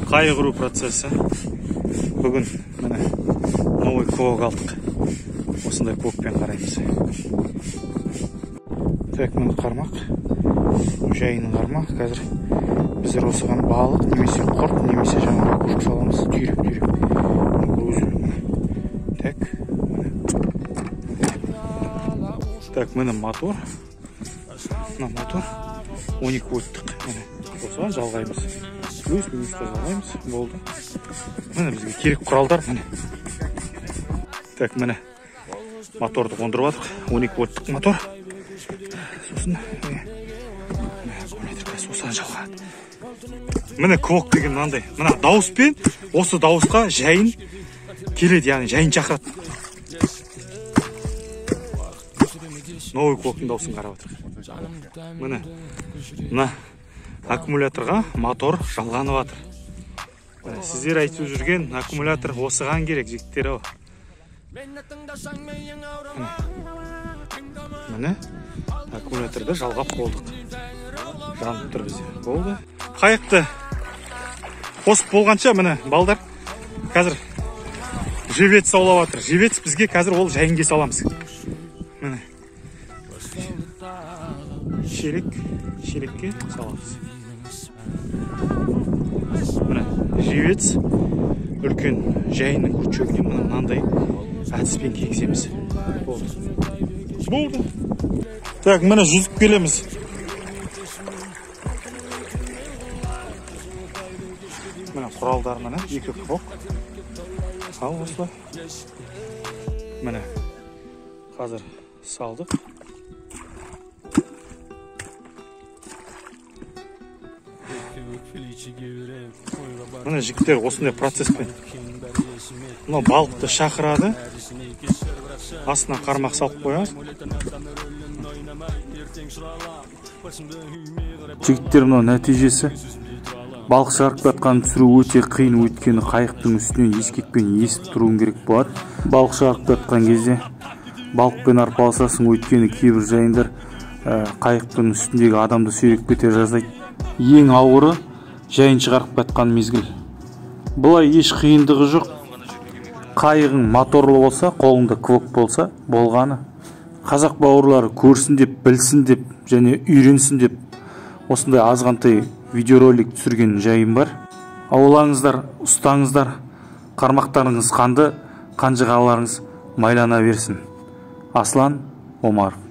Қайғыру процесі. Бүгін міне новый квок алдық. Осындай квокпен қараймыз. Так, міне қармақ. Жайының қармақ. Қазір біздер осыған балық, немесе құрт, немесе жаңа ракушка саламыз. Түйрек. Так, міне. Так, міне мотор. Мына мотор 12 вольттық. Міне осыған жалғаймыз. Плюс-минусқа жалғаймыз. Болды. Міне бізге керек құралдар. Міне. Так, міне моторды қондырып алдық. 12 вольттық мотор. Сосын осыған жалғайды. Міне квок деген мынандай. Мына дауыспен осы дауысқа жайын келеді, яғни жайын шақырады. Новый квоктың дауысын қарап отыр. Міне мына аккумуляторға мотор жалғанып жатыр. Сіздер айтып жүрген аккумулятор осыған керек, жігіттер. Міне аккумуляторды жалғап болдық. Жанып тұр бізде. Болды. Қайықты қосып болғанша, міне балдар қазір жебец саулап жатыр. Жебец бізге қазір ол жайынге саламыз. Міне шелекке саламыз. Міне жебец үлкен жайынның күртшегіне мынандай әдіспен кеңсеміз. Болды. Так, міне жүзіп келеміз. Міне құралдар, міне екі квок. Ал осылай. Міне қазір салдық. Міне жігіттер осындай процеспен мына балықты шақырады, астына қармақ салып қояды. Жігіттер, мына нәтижесі. Балық шығарып жатқанын түсіру өте қиын, өйткені қайықтың үстінен ескекпен есіп тұруың керек болады. Балық шығарып жатқан кезде балықпен арпалысасың, өйткені кейбір жайындар қайықтың үстіндегі адамды сүйреп кете жаздайды. Ең ауыры жайын шығарып жатқан мезгіл. Бұлай еш қиындығы жоқ. Қайығың моторлы болса, қолыңда квок болса, болғаны. Қазақ бауырлары көрсін деп, білсін деп, және үйренсін деп осындай азғантай видеоролик түсірген жайым бар. Аулаңыздар, ұстаңыздар, қармақтарыңыз қанды, қанжығаларыңыз майлана берсін. Аслан Омаров.